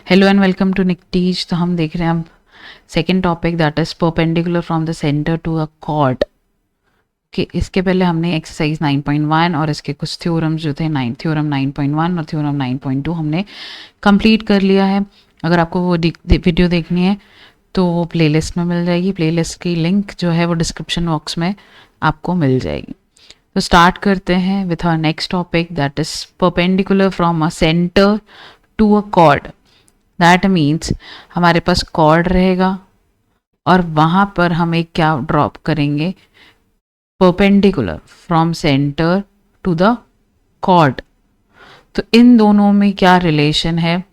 Hello and welcome to निकटीज। तो हम देख रहे हैं अब second topic that is perpendicular from the centre to a chord. कि इसके पहले हमने एक्सरसाइज 9.1 और इसके कुछ थ्योरम्स जो थे थ्योरम 9.1 और थ्योरम 9.2 हमने कंप्लीट कर लिया है। अगर आपको वो वीडियो देखनी है तो वो प्लेलिस्ट में मिल जाएगी। प्लेलिस्ट की लिंक जो है वो डिस्क्रिप्शन बॉक्स में आपको मिल जाएगी। तो स्टार्ट करते हैं with our next topic that is perpendicular from a centre to a chord. That means हमारे पास कॉर्ड रहेगा और वहाँ पर हम एक क्या ड्रॉप करेंगे, perpendicular from centre to the chord. तो इन दोनों में क्या रिलेशन है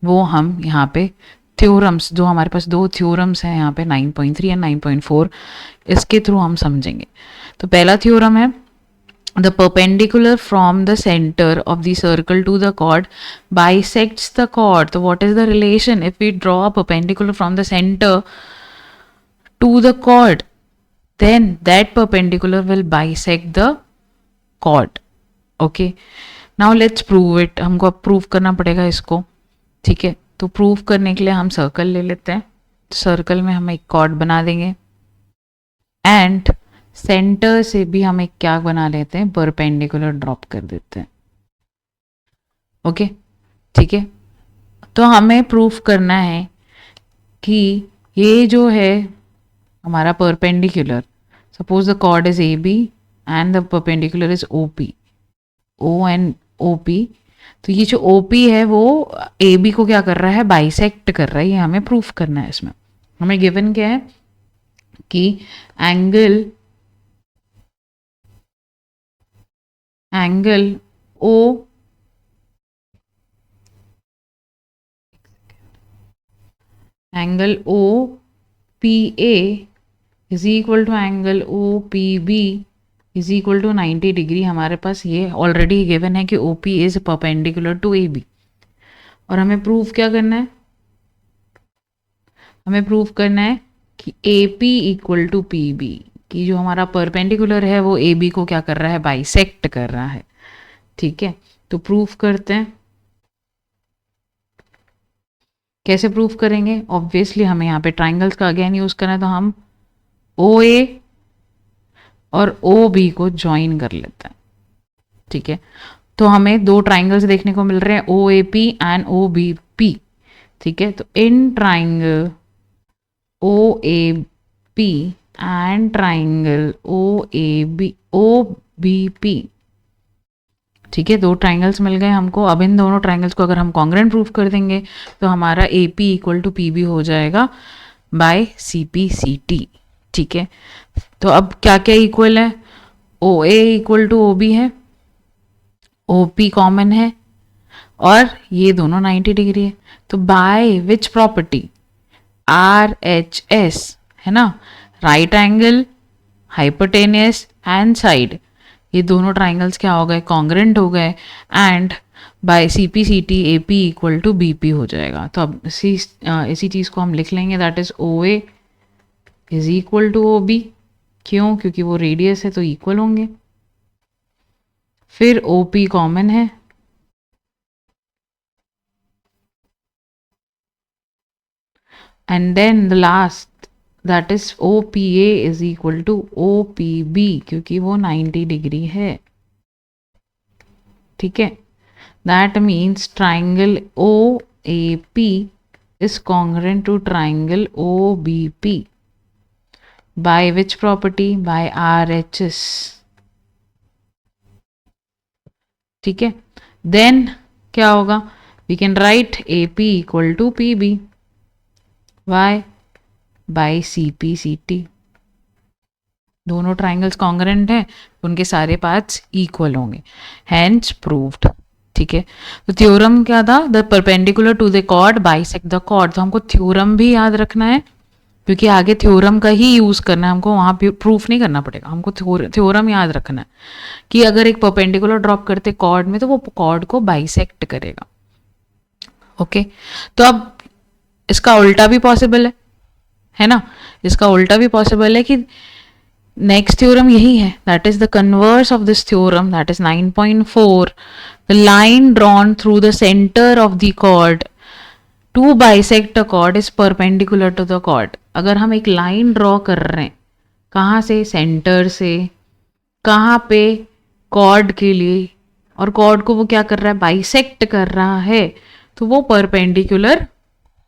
वो हम यहाँ पे थ्योरम्स, जो हमारे पास दो थ्योरम्स हैं यहाँ पे 9.3 एंड 9.4, इसके थ्रू हम समझेंगे। तो पहला थ्योरम है the perpendicular from the center of the circle to the chord bisects the chord. So what is the relation? If we draw a perpendicular from the center to the chord, then that perpendicular will bisect the chord. Okay, now let's prove it. हमको अब prove करना पड़ेगा इसको। ठीक है, तो prove करने के लिए हम सर्कल ले लेते हैं। सर्कल में हम एक कॉर्ड बना देंगे एंड सेंटर से भी हम एक क्या बना लेते हैं, परपेंडिकुलर ड्रॉप कर देते हैं। ओके, ठीक है। तो हमें प्रूफ करना है कि ये जो है हमारा perpendicular, suppose the chord is A B and the perpendicular is O P, O and O P. तो ये जो ओ पी है वो ए बी को क्या कर रहा है, बाइसेक्ट कर रहा है। ये हमें प्रूफ करना है। इसमें हमें गिवन क्या है कि angle O angle O P A is equal to angle O P B is equal to 90 degree. हमारे पास ये ऑलरेडी गिवन है कि O P is perpendicular to A B। और हमें प्रूफ क्या करना है, हमें प्रूफ करना है कि A P equal to P B, कि जो हमारा परपेंडिकुलर है वो ए बी को क्या कर रहा है, बाइसेक्ट कर रहा है। ठीक है, तो प्रूफ करते हैं। कैसे प्रूफ करेंगे? ऑब्वियसली हमें यहाँ पे ट्राइंगल्स का अगेन यूज करना है, तो हम ओ ए और ओ बी को ज्वाइन कर लेते हैं। ठीक है, तो हमें दो ट्राइंगल्स देखने को मिल रहे हैं, O A P and O B P. ठीक है, तो इन triangle O A P and triangle O B P, ठीक है, दो ट्राइंगल्स मिल गए हमको। अब इन दोनों ट्राइंगल्स को अगर हम कॉन्ग्रेंट प्रूफ कर देंगे तो हमारा A P equal to P B हो जाएगा by C P C T. ठीक है, तो अब क्या क्या इक्वल है, O A equal to O B है, ओ पी कॉमन है और ये दोनों 90 डिग्री है। तो by which property, R H S है ना, right angle, hypotenuse and side, ये दोनों ट्राइंगल्स क्या हो गए, कॉन्ग्रेंट हो गए and by C P C T A P equal to B P हो जाएगा। तो अब इसी चीज़ को हम लिख लेंगे, that is O A is equal to O B. क्यों? क्योंकि वो रेडियस है तो इक्वल होंगे। फिर ओ पी कॉमन है and then the last that is O P A is equal to O P B, क्योंकि वो 90 डिग्री है। ठीक है, that means triangle O A P is congruent to triangle O B P by which property, by R H S. ठीक है, then क्या होगा, we can write A P equal to P B Y by C P C T. दोनों triangles congruent हैं, उनके सारे parts equal होंगे, hence proved. ठीक है, तो थ्योरम क्या था, the perpendicular to the chord bisect the chord. तो हमको थ्योरम भी याद रखना है क्योंकि आगे थ्योरम का ही यूज करना है, हमको वहाँ प्रूफ नहीं करना पड़ेगा। हमको थ्योरम याद रखना है कि अगर एक परपेंडिकुलर ड्रॉप करते कॉर्ड में तो वो कॉर्ड को बाइसेक्ट करेगा। ओके, तो अब इसका उल्टा भी पॉसिबल है ना, इसका उल्टा भी पॉसिबल है कि नेक्स्ट थ्योरम यही है, that is the converse of this theorem, that is 9.4, the line drawn through the centre of the chord to bisect a chord is perpendicular to the chord. अगर हम एक लाइन ड्रॉ कर रहे हैं, कहाँ से, सेंटर से, कहाँ पे, कॉर्ड के लिए, और कॉर्ड को वो क्या कर रहा है, बाइसेक्ट कर रहा है, तो वो परपेंडिकुलर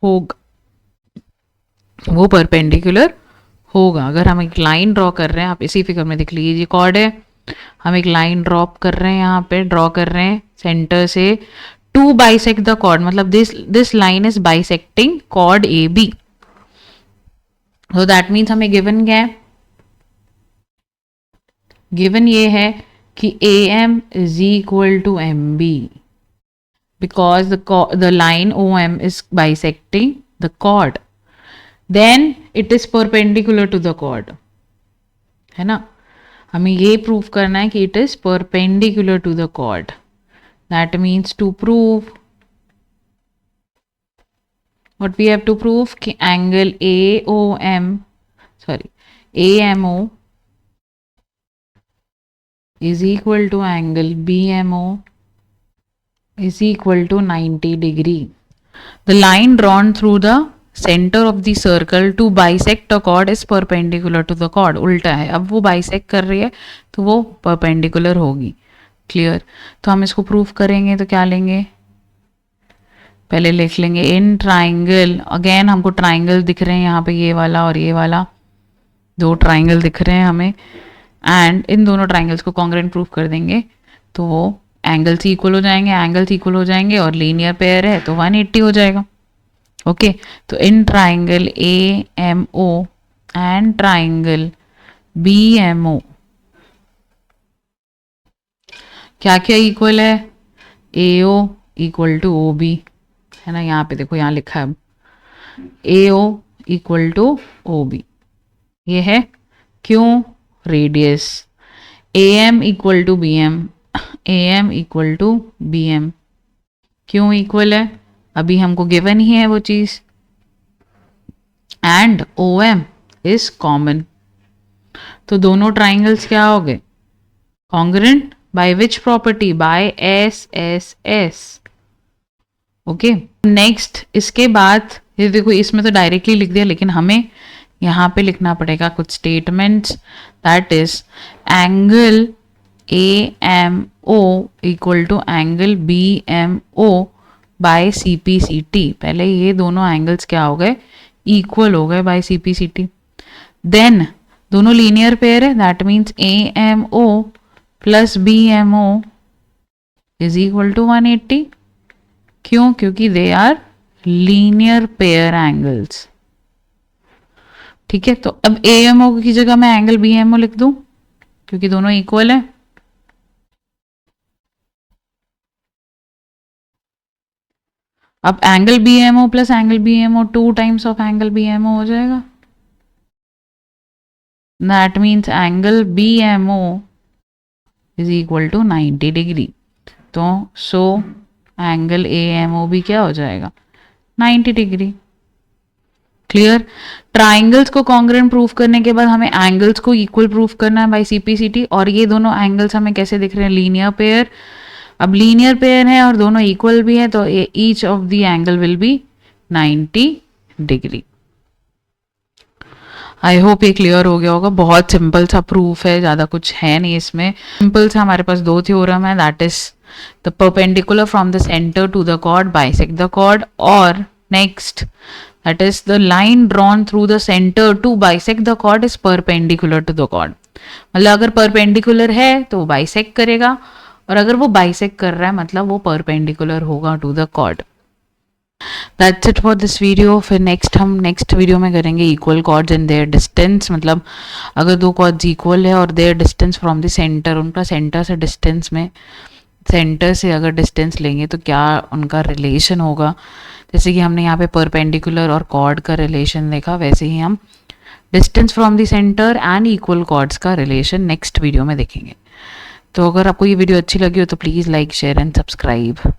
होगा, वो परपेंडिकुलर होगा। अगर हम एक लाइन ड्रॉ कर रहे हैं, आप इसी फिगर में देख लीजिए, ये कॉर्ड है, हम एक लाइन ड्रॉ कर रहे हैं, यहाँ पे ड्रॉ कर रहे हैं सेंटर से, टू बाइसेक्ट द कॉर्ड, मतलब this line is bisecting chord A B. तो दैट मीन्स हमें गिवन क्या है, गिवन ये है कि A M is equal to M B, because the line O M is bisecting the chord, then it is perpendicular to the chord, है ना। हमें ये प्रूव करना है कि it is perpendicular to the chord. That means to prove, what we have to prove कि angle AMO is equal to angle BMO is equal to 90 degree. The line drawn through the center of the circle to bisect a chord is perpendicular to the chord. उल्टा है, अब वो bisect कर रही है तो वो perpendicular होगी। क्लियर। तो हम इसको प्रूव करेंगे तो क्या लेंगे, पहले लिख लेंगे इन ट्राइंगल, अगेन हमको ट्राइंगल दिख रहे हैं यहाँ पे, ये वाला और ये वाला, दो ट्राइंगल दिख रहे हैं हमें, एंड इन दोनों ट्राइंगल्स को कॉन्ग्रुएंट प्रूफ कर देंगे तो वो एंगल्स इक्वल हो जाएंगे, एंगल्स इक्वल हो जाएंगे, और लीनियर पेयर है तो 180 हो जाएगा। ओके, तो इन triangle A M O and triangle B M O क्या क्या इक्वल है, A O equal to O B, है ना, यहाँ पे देखो, यहाँ लिखा है A O equal to O B, ये है क्यों, radius, A M equal to B M, A M equal to B M, क्यों इक्वल है, अभी हमको गिवन ही है वो चीज, and O M is common, तो दोनों ट्राइंगल्स क्या हो गए, congruent bye which property, by S S S. Okay, next इसके बाद ये देखो, इसमें तो डायरेक्टली लिख दिया, लेकिन हमें यहाँ पे लिखना पड़ेगा कुछ statements, that is angle A M O equal to angle B M O by C P C T. पहले ये दोनों एंगल्स क्या हो गए, इक्वल हो गए by C P C T. Then दोनों लीनियर पेयर है, that means A M O plus B M O is equal to 180। क्यों, क्योंकि they are linear pair angles. ठीक है, तो अब ए एम ओ की जगह मैं एंगल बी एम ओ लिख दूं, क्योंकि दोनों इक्वल है। अब angle B M O plus angle B M O 2 times of angle B M O हो जाएगा, that means angle B M O is equal to 90 degree. तो सो एंगल ए एम ओ भी क्या हो जाएगा, 90 डिग्री। क्लियर। ट्राइंगल्स को congruent proof करने के बाद हमें एंगल्स को इक्वल प्रूफ करना है बाय सीपीसीटी, और ये दोनों एंगल्स हमें कैसे दिख रहे हैं, लीनियर पेयर। अब लीनियर पेयर है और दोनों इक्वल भी है, तो each of the angle will be 90 degree. I hope ये क्लियर हो गया होगा। बहुत सिंपल सा प्रूफ है, ज़्यादा कुछ है नहीं इसमें। सिंपल सा हमारे पास दो थ्योरम है, that is the perpendicular from the centre to the chord bisect the chord, और next that is the line drawn through the centre to bisect the chord is perpendicular to the chord. मतलब अगर perpendicular है तो वो bisect करेगा, और अगर वो बाइसेक्ट कर रहा है मतलब वो परपेंडिकुलर होगा to the chord. That's it for this video. फिर हम नेक्स्ट वीडियो में करेंगे equal chords and their distance. मतलब अगर दो कॉर्ड्स इक्वल है और their distance from the centre, उनका सेंटर से डिस्टेंस में, सेंटर से अगर डिस्टेंस लेंगे तो क्या उनका रिलेशन होगा। जैसे कि हमने यहाँ पे परपेंडिकुलर और कॉर्ड का रिलेशन देखा, वैसे ही हम distance from the centre and equal chords का रिलेशन नेक्स्ट वीडियो में देखेंगे। तो अगर आपको ये वीडियो अच्छी लगी हो तो please like, share and subscribe.